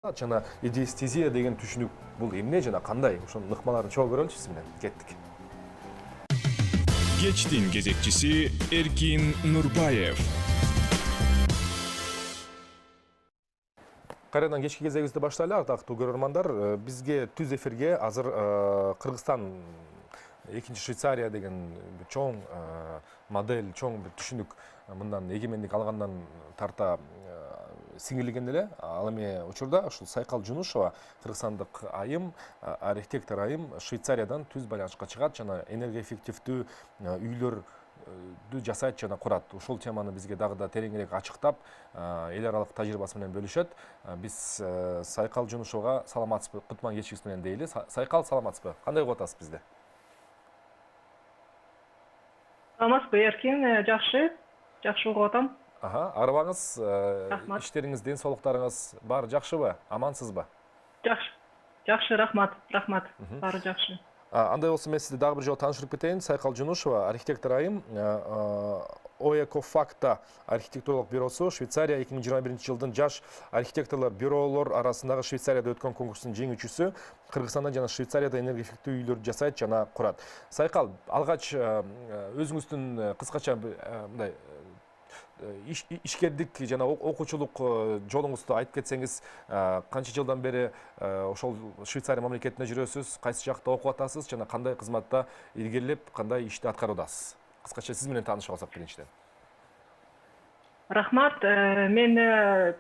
Жана идеестезия деген түшүнүк бул эмне жана кандай? Ошонун ыкмаларын чогуу көрөлүчү сиз менен. Кеттик. Кечтин кезекчиси Эркин Нурбаев. Кайрадан кечки кезегибизди баштайлы, ардактуу көрөрмандар. Бизге түз эфирге азыр Кыргызстан экинчи Швейцария деген чоң модель, чоң бир түшүнүк мындан эгемендик алгандан тарта сиңирилген эле. Ал эми учурда ушул Сайкал Жунушова, кыргызстандык айым, архитектор айым Швейцариядан түз байланышка чыгат жана энергоэффективдүү үйлөрдү жасайт жана курат. Ушул теманы бизге дагы да тереңирээк ачыктап, эл аралык тажрыйбасы менен бөлүшөт. Биз Сайкал Жунушовага саламатсызбы, кутман кечиңиз менен дейли. Сайкал, саламатсызбы? Кандай кылып атасыз бизде? Саламатсызбы, Эркин, жакшы угуп атам. Арыбаңыз, иштериңиз, ден соолуктарыңыз баары жакшыбы? Амансызбы? Жакшы, рахмат. Баары жакшы. Андай болсо мен сизди дагы бир жолу тааныштырып кетейин. Сайкал Жунушова, архитектор айым, Оэкофакта архитектуралык бюросу Швейцария 2021 жылдын жаш архитекторлор бюролор арасындагы Швейцарияда өткөн конкурстун жеңүүчүсү, Кыргызстанда жана Швейцарияда энергоэффективдүү үйлөрдү жасайт жана курат. Сайкал, алгач өзүңүздүн кыскача мындай ишкердик жана окуучулук жолуңузду айтып кетсеңиз, канча жылдан бери ошол Швейцария мамлекетинде жүрөсүз, кайсы жакта окуп атасыз жана кандай кызматта илгерилеп, кандай ишти аткаруудасыз? Кыскача сиз менен таанышып алсак биринчиден. Рахмат. Мен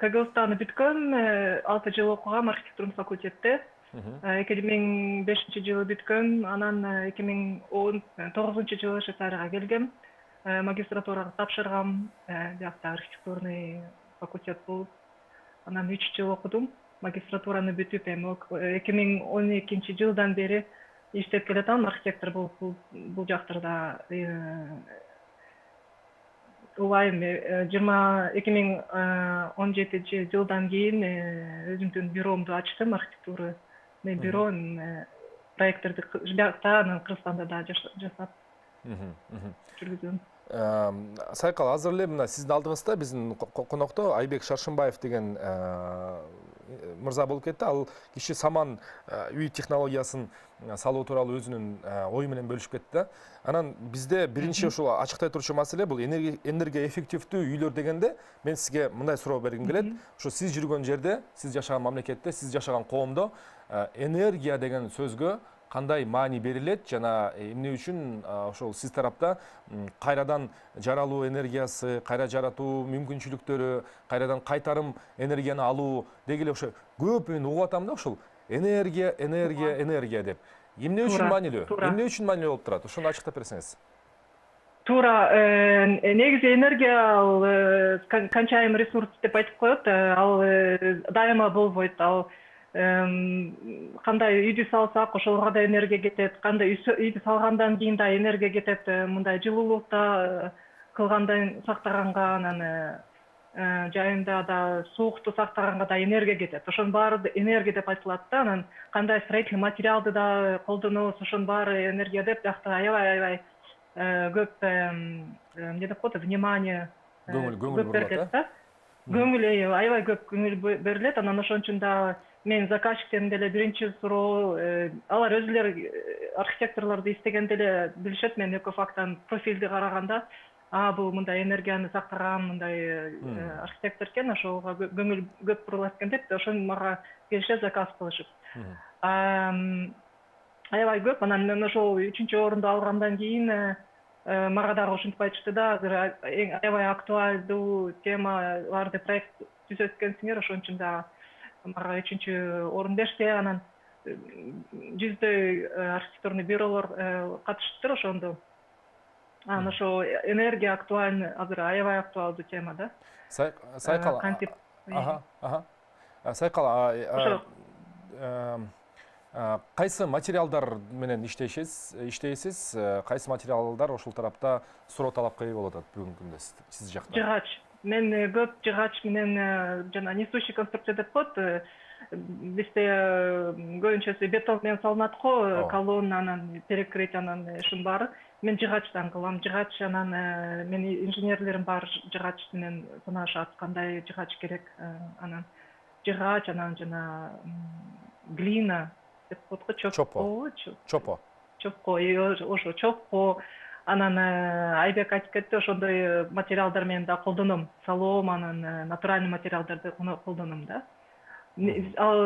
КГУстаны бүткөм, 6 жыл окугам архитектурный факультетте. 2005 жылы бүткөм, анан 2019 жылы Швейцарияга келгем. Магистратурага тапшыргам, биякта архитектурный факультет болуп, анан 3 жыл окудум. Магистратураны бүтүп, 2012 жылдан бери иштеп келатам, архитектор болуп бул жактарда. Улайым 2017 жылдан кийин өзүмдүн бюромду ачтым, архитектурный бюро, проекттерди биякта, анан Кыргызстанда да жасап жүргүзөм. Сайкал, азыр эле мына сиздин алдыңызда биздин конокто Айбек Шаршымбаев деген мырза болуп кетти. Ал киши саман үй технологиясын салуу тууралуу өзүнүн ою менен бөлүшүп кетти да. Анан бизде биринчи ушул ачыктай турчу маселе бул энергоэффективдүү үйлөр дегенде мен сизге мындай суроо бергим келет. Ошо сиз жүргөн жерде, сиз жашаган мамлекетте, сиз жашаган коомдо энергия деген сөзгө кандай маани берилет жана эмне үчүн ошол сиз тарапта кайрадан жаралуу энергиясы, кайра жаратуу мүмкүнчүлүктөрү, кайрадан кайтарым энергияны алуу деги эле ошо көп мен угуп атам да, ошол энергия деп. Эмне үчүн маанилүү? Эмне үчүн маанилүү болуп турат? Ошону ачыктап берсеңиз. Туура, негизи энергия ал канчайым ресурс деп айтып коет, ал дайыма болбойт. Ал кандай үйдү салсак, ошолорго да энергия кетет. Кандай үйдү салгандан кийин да энергия кетет. Мындай жылуулукта кылгандан сактаганга, анан жайында да суукту сактаганга да энергия кетет. Ошонун баары энергия деп айтылат да. Анан кандай строительный материалды да колдонобуз, ошонун баары энергия деп, биякта аябай көп эмне деп коет, внимание көп берилет да. Көңүл, аябай көп көңүл берилет. Анан ошон үчүн да мен заказчиктердин деле биринчи суроо, алар өзүлөрү архитекторлорду истегенде эле билишет. Мен Экофактан профилди караганда, бул мындай энергияны сактаган мындай архитектор экен, ошого көңүл көп бурулат экен деп, ошон мага келишет, заказ кылышып. Аябай көп. Анан мен ошол 3-чү орунду алгандан кийин мага дагы ушинтип айтышты да, азыр аябай актуалдуу темаларды проект түзөт экенсиңер, ошон үчүн да мага 3-чү орун берсе, анан жүздөй архитектурный бюролор катышыптыр ошондо. Анан ошо энергия актуальный, азыр аябай актуалдуу тема да. Сайкал, Сайкал, кайсы материалдар менен иштейсиз? Кайсы материалдар ошол тарапта суроо талапка ээ болуп атат бүгүнкү күндө сиз жакта? Жыгач. Мен көп жыгач менен жана несущий конструкция деп коет. Бизде көбүнчөсү бетон менен салынат го, колонна, анан перекрытие, анан ушунун баары. Мен жыгачтан кылам. Жыгач, анан менин инженерлерим бар жыгач менен санашат, кандай жыгач керек. Анан жыгач, анан жана глина деп коет го, чопо. Чопко, ошо чопко. Анан Айбек айтып кетти, ошондой материалдар мен да колдоном. Салоом, анан натуральный материалдарды колдоном да. Ал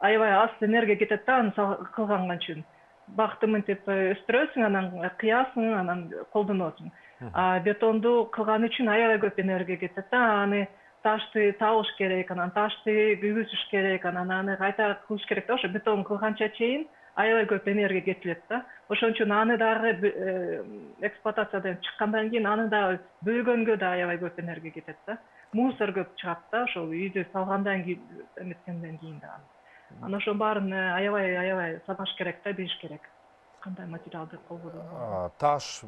аябай аз энергия кетет да аны кылган үчүн. Бакты мынтип өстүрөсүң, анан кыясың, анан колдоносуң. А бетонду кылган үчүн аябай көп энергия кетет да, аны ташты табыш керек, анан ташты күйгүзүш керек, анан аны кайта кылыш керек да. Ошо бетон кылганча чейин аябай көп энергия кетилет да. Ошон үчүн аны дагы эксплуатациядан чыккандан кийин аны да бөлгөнгө да аябай көп энергия кетет да. Мусор көп чыгат да, ошол үйдү салгандан кийин, эметкенден кийин да. Анан ошо баарын аябай санаш керек да, билиш керек. Кандай материалды колдонуу. Таш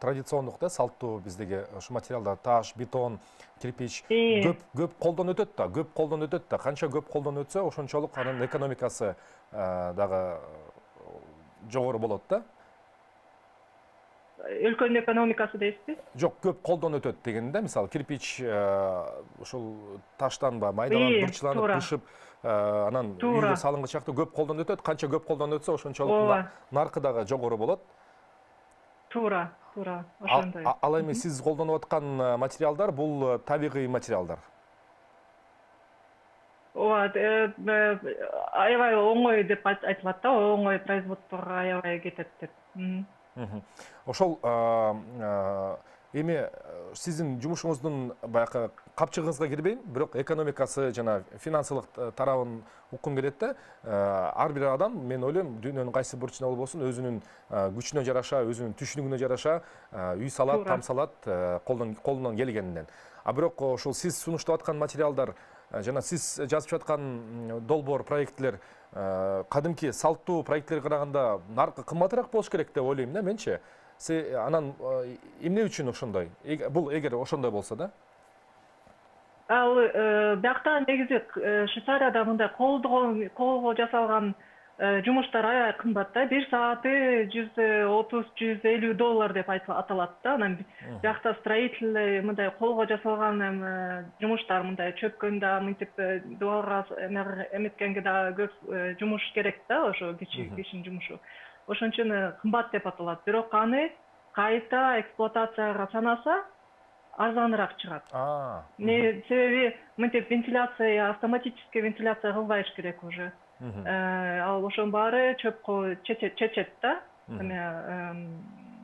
традициондук да, салттуу биздеги ошо материалдар таш, бетон, кирпич көп колдонуп өтөт да, Канча көп колдонуп өтсө, ошончолук анын экономикасы дагы жогору болот да. Өлкөнүн экономикасы дейсизби? Жок, көп колдонуп өтөт дегенде, мисалы кирпич ушул таштан майдаланып, бырчыланып, бышып, анан үйгө салынган чакта көп колдонуп өтөт. Канча көп колдонуп өтсө, ошончолук наркы дагы жогору болот. Туура, ошондой. Ал эми сиз колдонуп аткан материалдар бул табигый материалдар. Аябай оңой деп айтылат да, оңой производствого аябай кетет деп. Ошол эми сиздин жумушуңуздун баягы капчыгыңызга кирбейм, бирок экономикасы жана финансылык тарабын уккум келет да. Ар бир адам, мен ойлойм, дүйнөнүн кайсы бурчунда болбосун, өзүнүн күчүнө жараша, өзүнүн түшүнүгүнө жараша үй салат, там салат, колунан келгенинен. А бирок ошол сиз сунуштап аткан материалдар жана сиз жазып жаткан долбоор проектлер кадимки салттуу проекттерге караганда наркы кымбатыраак болуш керек деп ойлойм да менчи. Анан эмне үчүн ошондой? Бул эгер ошондой болсо да? Ал биякта негизи Швейцарияда мындай колго жасалган жумуштар аябай кымбат да. Бир сааты $130–150 деп аталат да. Анан биякта строительный мындай колго жасалган жумуштар, мындай чөпкөндө мынтип дубалга эметкенге да көп жумуш керек да, ошо кишинин жумушу. Ошон үчүн кымбат деп аталат. Бирок аны кайта эксплуатацияга санаса арзаныраак чыгат. Себеби мынтип вентиляция, автоматический вентиляция кылбайш керек уже. Ал ошонун баары чөпкө чечет да.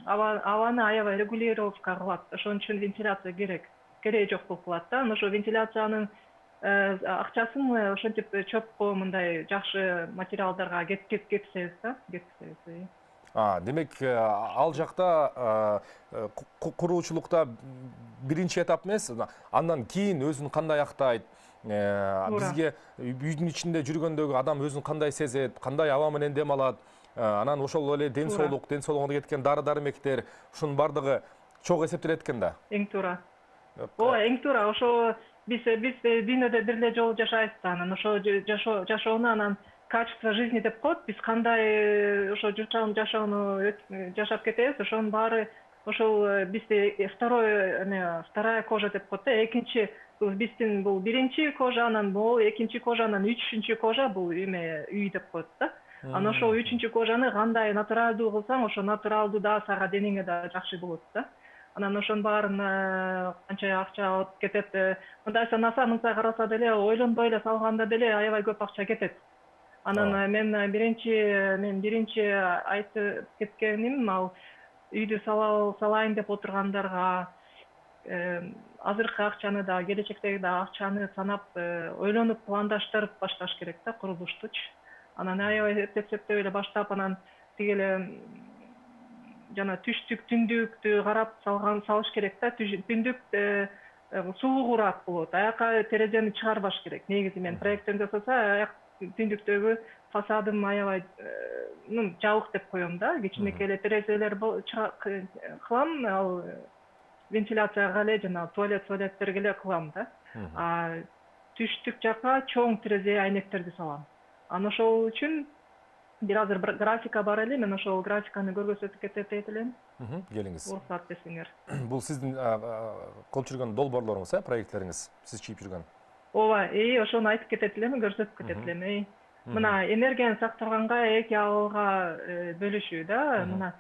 Абаны аябай регулировка кылат. Ошон үчүн вентиляция кереги жок болуп калат да. Ошо вентиляциянын акчасын ошентип чөпкө мындай жакшы материалдарга кеткизебиз да. Демек, ал жакта куруучулукта биринчи этап эмес, андан кийин өзүн кандай актайт, бизге үйдүн ичинде жүргөндөгү адам өзүн кандай сезет, кандай аба менен дем алат, анан ошол эле ден соолугуна кеткен дары-дармектер, ушунун бардыгы чогуу эсептелет экен да. Эң туура. Эң туура. Ошо биз дүйнөдө бир эле жолу жашайбыз да, анан ошо жашоону анан качество жизни деп коет. Биз кандай ошо жашоону жашап кетебиз, ошонун баары ошол бизде вторая кожа деп коет да. Экинчи биздин бул биринчи кожа, анан бул экинчи кожа, анан үчүнчү кожа бул үй деп коет да. Анан ошол үчүнчү кожаны кандай натуралдуу кылсаң, ошо натуралдуу да сага денеңе да жакшы болот да. Анан ошонун баарын канча акча алып кетет. Мындай мындай караса деле, ойлонбой эле салганда деле аябай көп акча кетет. Анан мен биринчи айтып кеткеним, ал үйдү салайын деп отургандарга азыркы акчаны да, келечектеги да акчаны санап, ойлонуп, пландаштырып башташ керек да курулуштучу. Анан аябай эптеп эле баштап, анан тигеле жана түштүк, түндүктү карап салыш керек да. Түндүк сулуугураак болот. Аяка терезени чыгарбаш керек. Негизи мен проектин жасаса, аяк түндүктөгү фасадым аябай жабык деп коем да. Кичинекей эле терезелер кылам, ал вентиляцияга эле жана туалеттерге эле кылам да. Түштүк жака чоң терезе айнектерди салам. Анан ошол үчүн бир азыр графика бар эле, мен ошол графиканы көргөзөтүп кетет элем. Келиңиз. Уруксат берсеңер. Бул сиздин колуп жүргөн долбоорлоруңуз, проектлериңиз, сиз чийип жүргөн. ооба ошону айтып кетет элем, көрсөтүп кетет элем. Мына энергияны сактаганга эки абалга бөлүшүү да. Мына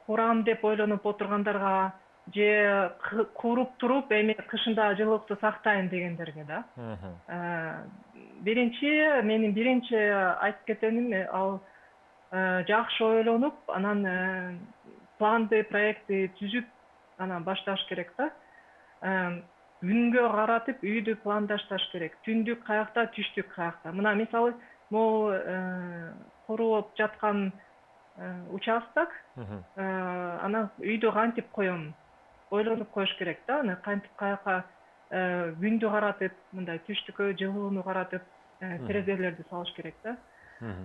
курам деп ойлонуп отургандарга же куруп туруп эми кышында жылуулукту сактайм дегендерге да. Менин биринчи айтып кетеним ал жакшы ойлонуп, анан планды, проектти түзүп, анан башташ керек да. Күнгө каратып үйдү пландашташ керек. Түндүк каякта, түштүк каякта. Мына мисалы, могу курулуп жаткан участок, анан үйдү кантип коем? Ойлонуп коюш керек да. Аны кантип каяка күндү каратып, мындай түштүккө жылууну каратып, терезелерди салыш керек да.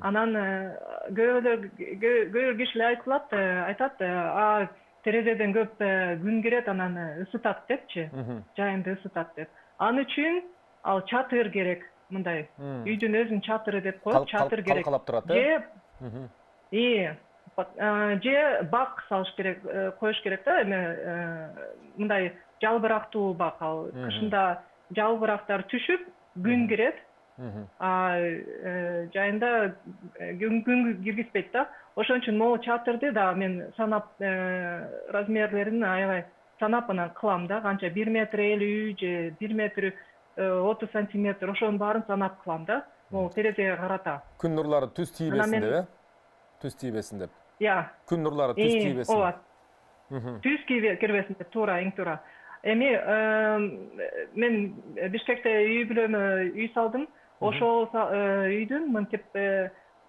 Анан көбү кишилер айтат, терезеден көп күн кирет, анан ысытат депчи, жайымды ысытат деп. Ал үчүн ал чатыр керек, мындай. Үйдүн өзүнүн чатыры деп коет, чатыр керек. Калкалап турат, же бак салыш керек, коюш керек да, мындай жалбырактуу бак, ал кышында жалбырактар түшүп, күн кирет. Жайында күн киргизбейт да. Ошон үчүн могу чатырды да мен санап, размерлерин аябай санап анан кылам да. Канча 1,50 метр же 1,30 метр сантиметр, ошонун баарын санап кылам да. Могу терезеге карата. Күн нурлары түз тийбесин деп, түз тийбесин деп. Күн нурлары түз тийбесин. Ооба. Түз кирбесин деп, туура, эң туура. Эми мен Бишкекте үй бүлөмө үй салдым. Ошол үйдүн мынтип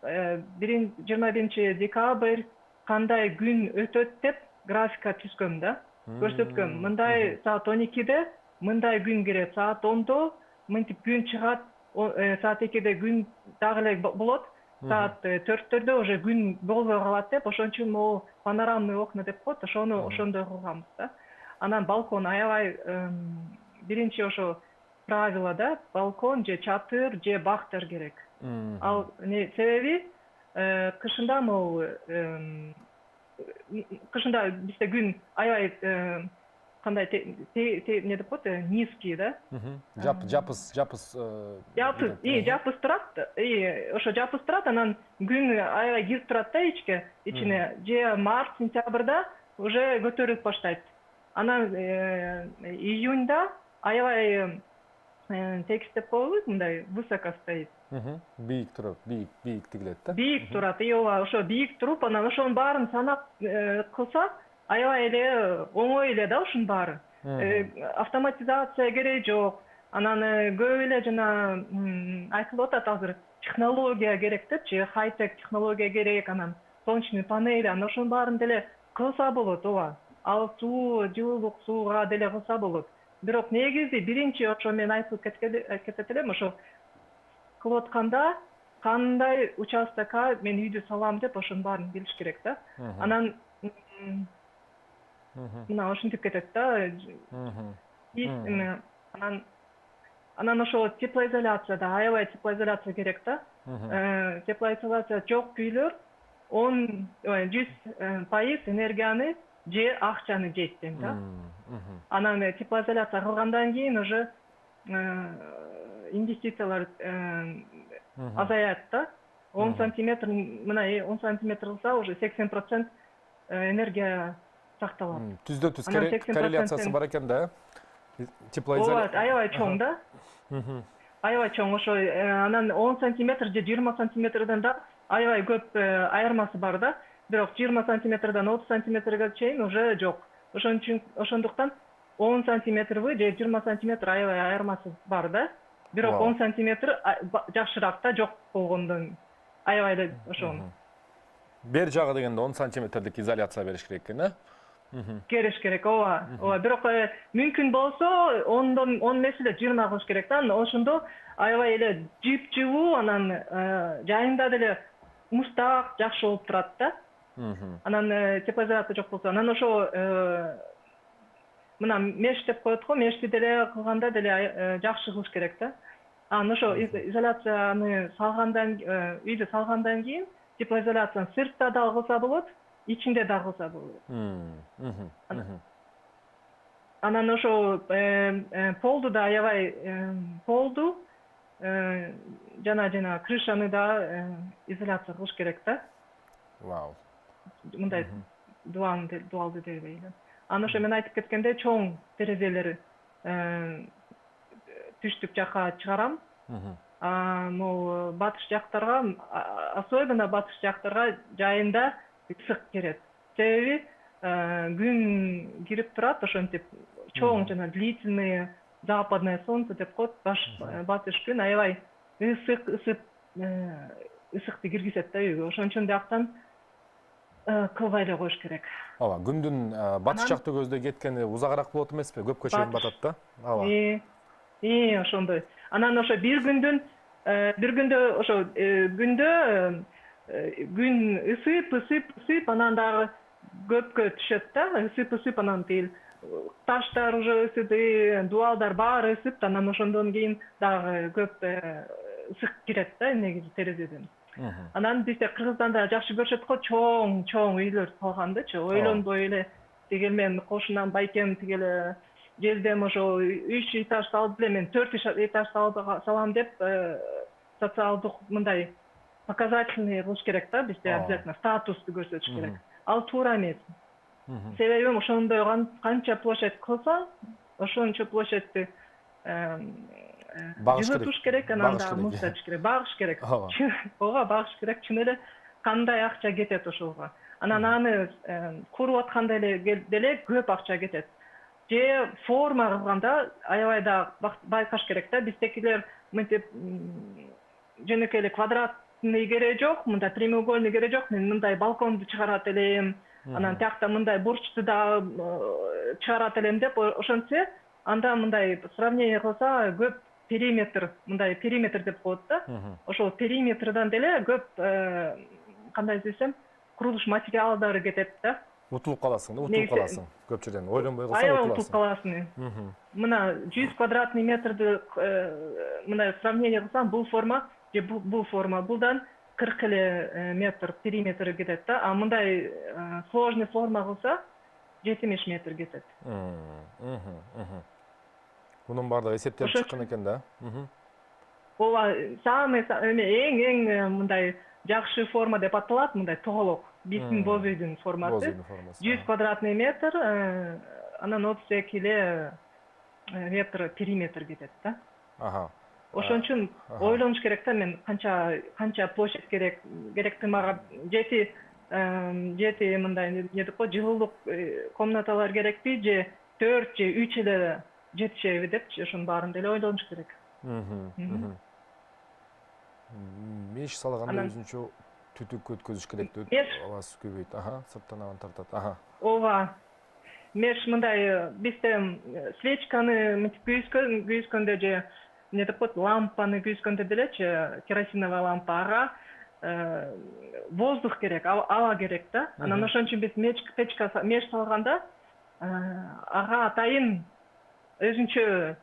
21 декабрь кандай күн өтөт деп графика түзгөм да. Көрсөткөм. Мындай саат 12-де мындай күн кирет, саат 10-до мынтип күн чыгат, саат 2-де күн дагы эле болот, саат 4-төрдө уже күн болбой калат деп, ошон үчүн могу панорамный окна деп коет, ошондой кылганбыз да. Анан балкон аябай биринчи ошо правило да, балкон же чатыр же бактар керек. Ал себеби кышында могу кышында бизде күн аябай кандай не деп коет, низкий да. Жапыс турат. Ошо жапыс турат, анан күн аябай кирип турат да ичине. Же март, сентябрда уже көтөрүлүп баштайт. Анан июньда аябай текст деп коебуз, мындай высоко стоит. Бийик турат, бийик тигилет да. Бийик турат, ооба, ошо бийик туруп, анан ошонун баарын санап кылса, аябай эле оңой эле да ушунун баары. Автоматизация кереги жок. Анан көп эле жана айтылып атат азыр технология керек депчи, хай-тек технология керек, анан солнечный панель, анан ошонун баарын деле кылса болот, ооба. Ал суу, жылуулук сууга деле кылса болот. Бирок негизи биринчи ошо мен айтып кетет элем, ошо кылып атканда кандай участокко мен үйдү салам деп ошонун баарын билиш керек да. Анан мына ушинтип кетет да. Анан ошо теплоизоляция да, аябай теплоизоляция керек да. Теплоизоляция жок үйлөр 100% энергияны же акчаны жейт дейм да. Анан теплоизоляция кылгандан кийин уже инвестициялар азаят да. 10 сантиметр, мына 10 сантиметр кылса уже 80% энергия сакталат. Түздө түз корреляциясы бар экен да. Теплоизоляция. Аябай чоң да. Аябай чоң, ошо анан 10 сантиметр же 20 сантиметрден да аябай көп айырмасы бар да. Бирок 20 сантиметрден 30 сантиметрге чейин уже жок. Ошондуктан 10 сантиметрбы же 20 сантиметр аябай айырмасы бар да. Бирок 10 сантиметр жакшыраак да, жок болгондон аябай эле ошону. Бер жагы дегенде 10 сантиметрлик изоляция бериш керек экен, э? Кереш керек, ооба. Бирок мүмкүн болсо 10 эмес эле 20 кылыш керек да. Ошондо аябай эле жыпжылуу, анан жайында деле муздак жакшы болуп турат да. Анан теплоизоляция жок болсо, анан ошо мына меш деп коет го, мешти деле кылганда деле жакшы кылыш керек да. Анан ошо изоляцияны салгандан, үйдү салгандан кийин теплоизоляцияны сыртта да кылса болот, ичинде да кылса болот. Анан ошо полду да аябай полду жана крышаны да изоляция кылыш керек да. Вау. Мындай дуалды дебейли. Анан ошо мен айтып кеткенде чоң терезелери түштүк жакка чыгарам. Могу батыш жактарга, особенно батыш жактарга жайында ысык керет. Себеби күн кирип турат, ошентип чоң жана длительные западное солнце деп коет, батыш күн аябай ысыкты киргизет да үйгө. Ошон үчүн бияктан кылбай эле коюш керек. Ооба, күндүн батыш жакты көздөй кеткени узагыраак болот эмеспи? Көпкө чейин батат да. Ооба. Ошондой. Анан ошо бир күндө ошо күндө күн ысып, анан дагы көпкө түшөт да, ысып, анан тил таштар уже ысыды, дуалдар баары ысып, анан ошондон кийин дагы көп ысык кирет да негизи терезеден. Анан бизде Кыргызстанда жакшы көрүшөт го, чоң үйлөр салгандычы, ойлонбой эле тигил мен кошунам байкем тигил жердем ошо 3 этаж салып эле мен 4 этаж салам деп социалдык мындай показательный кылыш керек да, бизде обязательно статусту көрсөтүш керек. Ал туура эмес. Себеби ошондой канча площадь кылсаң, ошончо площадьты жылытыш керек, анан да муздатыш керек, багыш керек. Ооба, багыш керек. Чын эле кандай акча кетет ошого. Анан аны куруп атканда деле көп акча кетет. Же форма кылганда аябай да байкаш керек да. Биздекилер мынтип жөнөкөй эле квадратный кереги жок, мындай прямоугольный кереги жок. Мен мындай балконду чыгарат элем, анан тиякта мындай бурчту да чыгарат элем деп ошентсе, анда мындай сравнение кылса көп периметр, мындай периметр деп коет да. Ошол периметрдан деле көп кандай десем, курулуш материалдары кетет да. Утулуп каласың көп жерден. Ойлонбой калсаң аябай утулуп каласың. Мына 100 квадратный метрди мындай сравнение кылсам, бул форма же бул форма, булдан 40 эле метр периметр кетет да. А мындай сложный форма кылса 70 метр кетет. Bunun бардыгы эсептелип чыккан экен да. Ооба, эң мындай жакшы форма деп аталат, мындай тоголок. Биздин боз үйдүн формасы. 100 квадратный метр, анан 32 эле метр периметр кетет да. Ошон үчүн ойлонуш керек да, мен канча площадь керекти мага, жети мындай не деп коет, жылуулук комнаталар керекпи же 4 же 3 эле жетишеби деп, ошонун баарын деле ойлонуш керек. Меш салганда өзүнчө түтүк өткөзүш керек деп, абасы көбөйт. Сырттан абаны тартат. Ооба. Меш мындай бизде свечканы мынтип күйүскөндө же не деп коет, лампаны күйүскөндө делечи, керосиновая лампа, ага воздух керек, аба керек да. Анан ошон үчүн биз меш салганда ага атайын өзүнчө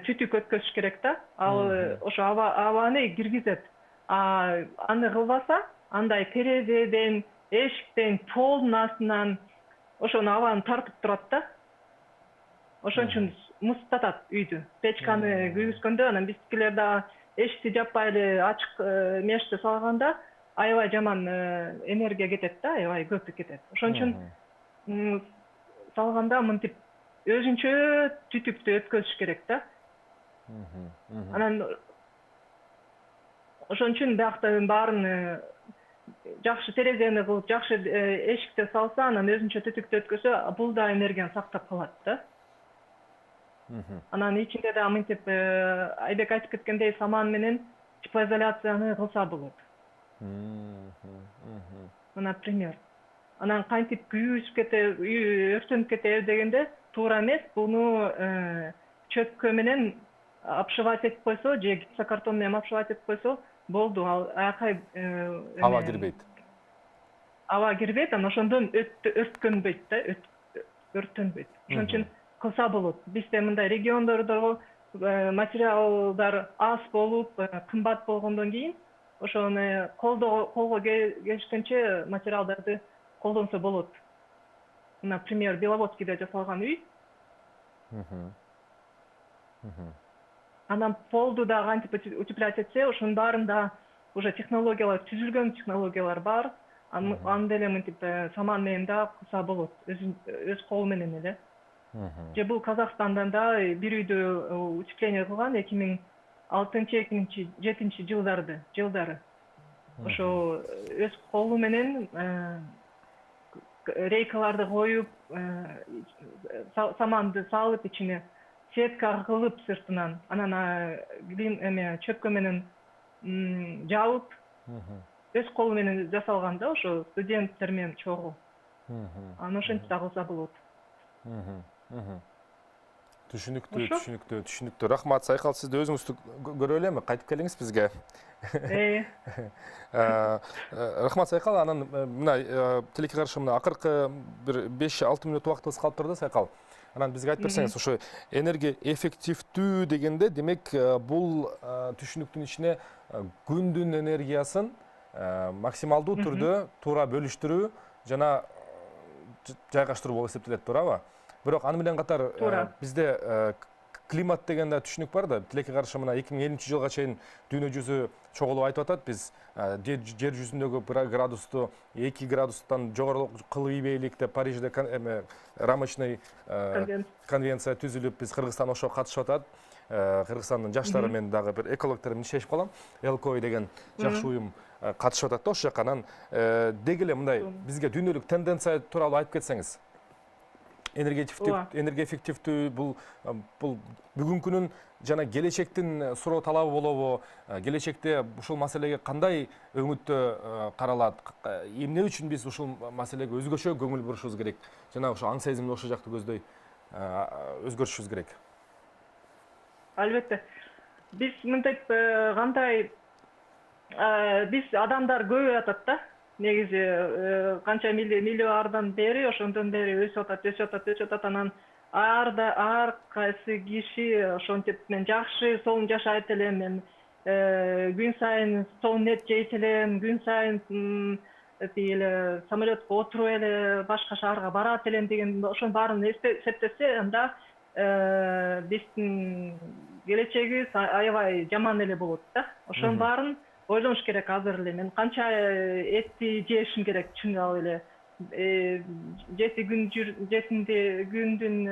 түтүк өткөзүш керек да. Ал ошо абаны киргизет. Аны кылбаса, андай терезеден, эшиктен, полдун астынан ошону абаны тартып турат да. Ошон үчүн муздатат үйдү. Печканы күйгүзгөндө, анан биздикилер да эшикти жаппай эле ачык мешти салганда аябай жаман энергия кетет да, аябай көп кетет. Ошон үчүн салганда мынтип өзүнчө түтүктү өткөзүш керек да. Анан ошон үчүн бияктын баарын жакшы терезени кылып, жакшы эшикти салса, анан өзүнчө түтүктү өткөзсө, бул да энергияны сактап калат да. Анан ичинде да мынтип Айбек айтып кеткендей, саман менен теплоизоляцияны кылса болот. Например. Анан кантип күйүп кетет, үй өртөнүп кетет дегенде туура эмес. Буну чөпкө менен обшивать этип койсо, же гипсокартон менен обшивать этип койсо болду. Акай аба кирбейт. Аба кирбейт, анан ошондон өрткөнбөйт да, өртөнбөйт. Ошон үчүн кылса болот. Бизде мындай региондордо материалдар аз болуп, кымбат болгондон кийин ошону колго келишкенче материалдарды колдонсо болот. Например, Беловодскийде жасалган үй, Анан полду да кантип утеплять этсе, ошонун баарында уже технологиялар, түзүлгөн технологиялар бар. Аны деле мынтип саман менен да кылса болот, өз колу менен эле. Же бул Казакстандан да бир үйдө утепление кылган 2006-2007 жылдары. Ошо өз колу менен рейкаларды коюп, саманды салып ичине сетка кылып сыртынан, анан чөпкө менен жабып, өз колу менен жасалган да, ошо студенттер менен чогуу. Аны ошентип да кылса болот. Түшүнүктүү. Рахмат, Сайкал, сизди өзүңүздү көрө элеми? Кайтып келиңиз бизге. Рахмат, Сайкал, анан мына тилекке каршы мына акыркы бир 5-6 мүнөт убактыбыз калып турду, Сайкал. Анан бизге айтып берсеңиз, ошо энергия эффективдүү дегенде, демек бул түшүнүктүн ичине күндүн энергиясын максималдуу түрдө туура бөлүштүрүү жана жайгаштыруу болуп эсептелет, туурабы? Бирок аны менен катар бизде климат деген да түшүнүк бар да. Тилекке каршы мына 2050 жылга чейин дүйнө жүзү чогулуп айтып атат. Биз жер жүзүндөгү градусту 2 градустан жогору кылып ийбейлик деп Парижде рамочный конвенция түзүлүп, биз Кыргызстан ошого катышып атат. Кыргызстандын жаштары мен дагы бир экологдор менен иштешип калам. ЛКО деген жакшы уюм катышып атат да ошол жака. Анан деги эле мындай бизге дүйнөлүк тенденция тууралуу айтып кетсеңиз. Энергия эффективдүү бул бүгүнкүнүн жана келечектин суроо талабы болобу? Келечекте ушул маселеге кандай өңүттө каралат? Эмне үчүн биз ушул маселеге өзгөчө көңүл бурушубуз керек? Жана ошо аң сезимди ошол жакты көздөй өзгөртүшүбүз керек. Албетте. Биз мынтип кандай биз адамдар көбөйүп атат да. Негизи канча миллиардан бери, ошондон бери өсүп атат, анан ар кайсы киши ошентип мен жакшы сонун жашайт элем, мен күн сайын сонун эт жейт элем, күн сайын эле самолетко отуруп эле башка шаарга барат элем деген ошонун баарын эсептесе, анда биздин келечегибиз аябай жаман эле болот да. Ошонун баарын ойлонуш керек азыр эле. Мен канча этти жешим керек чындап эле. 7 күндүн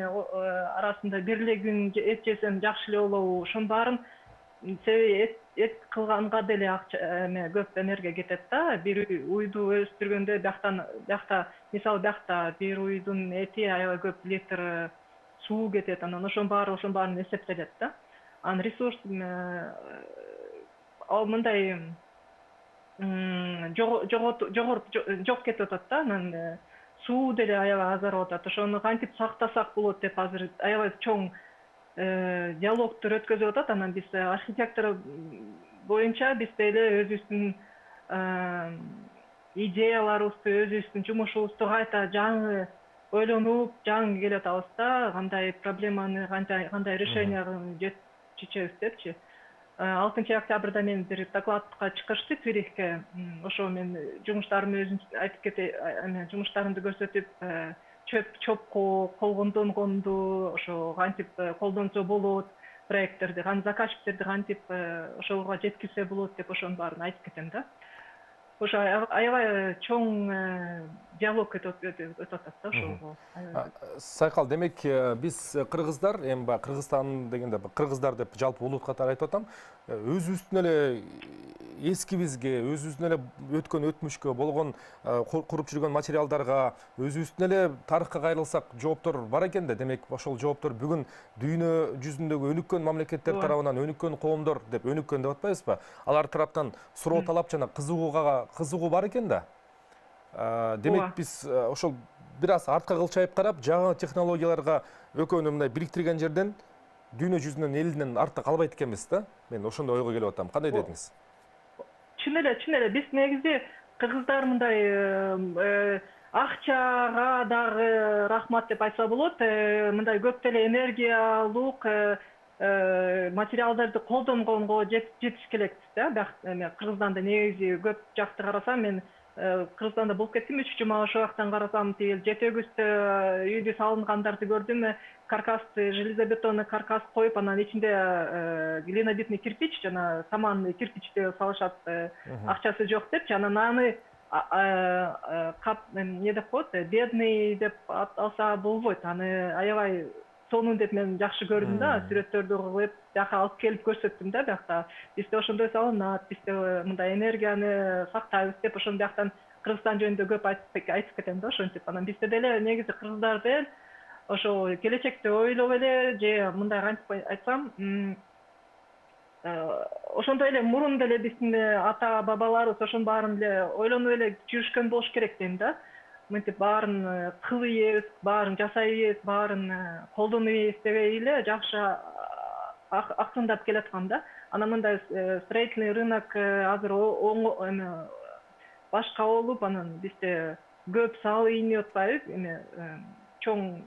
арасында бир эле күн эт жесем жакшы эле болобу? Ошонун баарын себеби эт кылганга деле көп энергия кетет да. Бир уйду өстүргөндө биякта мисалы биякта бир уйдун эти аябай көп литр суу кетет. Анан ошонун баарын эсептелет да. Анан ресурс ал мындай жок кетип атат да, анан суу деле аябай азарып атат. Ошону кантип сактасак болот деп азыр аябай чоң диалогдор өткөзүп атат. Анан биз архитектор боюнча биз деле өзүбүздүн идеяларыбызды, өзүбүздүн жумушубузду кайта жаңы ойлонуп, жаңы келе атабыз да, кандай проблеманы, кандай решенияны чечебиз депчи. 6 октябрда мен бир докладка чыгышты Цюрихке. Ошо мен жумуштарымды өзүм айтып кетейин, жумуштарымды көрсөтүп, чөп колгондонгонду, ошо кантип колдонсо болот, проекттерди, заказчиктерди кантип ошолорго жеткирсе болот деп ошонун баарын айтып кетем да. Ошо аябай чоң диалог өтүп атат да ошого. Сайкал, демек биз кыргыздар, эми баягы Кыргызстан дегенде кыргыздар деп жалпы улут катары айтып атам, өзүбүздүн эле эскибизге, өзүбүздүн эле өткөн өтмүшкө болгон куруп жүргөн материалдарга, өзүбүздүн эле тарыхка кайрылсак жооптор бар экен да. Демек ошол жооптор бүгүн дүйнө жүзүндөгү өнүккөн мамлекеттер тарабынан өнүккөн коомдор деп өнүккөн деп атпайбызбы? Алар тараптан суроо талап жана кызыгуу бар экен да. Демек биз ошол бир аз артка кылчайып карап, жаңы технологияларга экөөнү мындай бириктирген жерден дүйнө жүзүнүн элинен артта калбайт экенбиз да. Мен ошондой ойго келип атам. Кандай дедиңиз? Чын эле. Биз негизи кыргыздар мындай акчага дагы рахмат деп айтса болот. Мындай көп деле энергиялык материалдарды колдонгонго жетиш келекпиз да. Кыргызстанда негизи көп жакты карасам, мен Кыргызстанда болуп кеттим 3 жума, ошол жактан карасам тигил жетегүстө үйдү салынгандарды көрдүм. Каркасты, железобетонный каркас коюп, анан ичинде глинобитный кирпич жана саманный кирпичти салышат, акчасы жок депчи. Анан аны не деп коет, бедный деп алса болбойт. Аны аябай сонун деп мен жакшы көрдүм да, сүрөттөрдү кылып, бияка алып келип көрсөттүм да, биякта бизде ошондой салынат, бизде мындай энергияны сактайбыз деп, ошон бияктан Кыргызстан жөнүндө көп айтып кетем да, ошентип. Анан бизде деле негизи кыргыздарды ошо келечекти ойлоп эле, же мындай кантип айтсам, ошондой эле мурун деле биздин ата бабаларыбыз ошонун баарын эле ойлонуп эле жүрүшкөн болуш керек дейм да. Мынтип баарын кылып, баарын жасайбыз, баарын колдонуп дебей эле жакшы акырындап келаткан да. Анан мындай строительный рынок азыр башка болуп, анан бизде көп салык ийнип атпайбы, эме чоң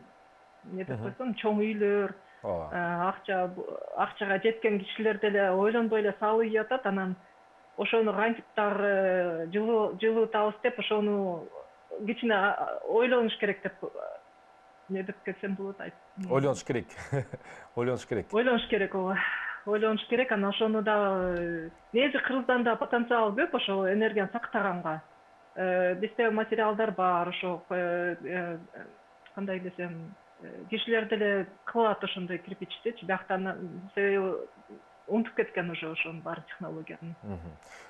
не деп койсом, чоң үйлөр, акчага жеткен кишилер деле ойлонбой эле салык ийип атат. Анан ошону кантип дагы жылытабыз деп, ошону кичине ойлонуш керек деп, не деп кетсем болот, ойлонуш керек. Ойлонуш керек. Ойлонуш керек, ооба. Ойлонуш керек. Анан ошону да негизи Кыргызстанда потенциал көп ошол энергияны сактаганга. Бизде материалдар бар, ошо кандай десем, кишилер деле кылат ошондой кирпичтичи, бияктан унутуп кеткен уже ошонун бар технологияны.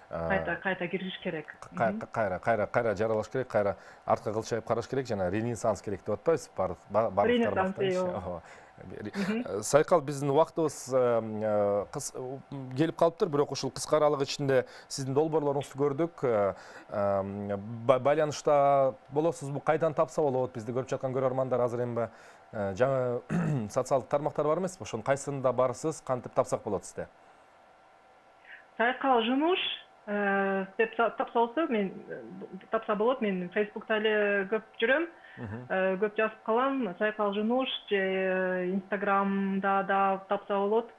Кайта кириш керек. Кайра жаралаш керек, кайра артка кылчайып караш керек, жана ренессанс керек деп атпайбыз? Сайкал, биздин убактыбыз келип калыптыр, бирок ушул кыска аралык ичинде сиздин долбоорлоруңузду көрдүк. Байланышта болосузбу? Кайдан тапса болот? Бизди көрүп жаткан көрөрмандар азыр эми жаңы социалдык тармактар бар эмеспи? Ошонун кайсында барсыз, кантип тапсак болот сизде? Сайкал Жунуш деп тапса болот. Мен Facebook'та эле көп жүрөм, көп жазып калам. Сайкал Жунуш же Instagram'да да тапса болот.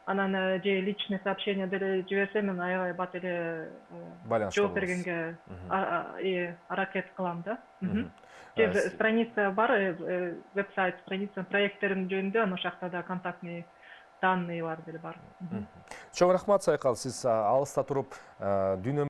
Анан же личный сообщение деле жиберсе, мен аябай бат эле жооп бергенге аракет кылам да. Страница бар, веб-сайт страница проекттерим жөнүндө, ошол жакта да контактный данные бар деле бар. Чоң рахмат, Сайкал, сиз алыста туруп дүйнө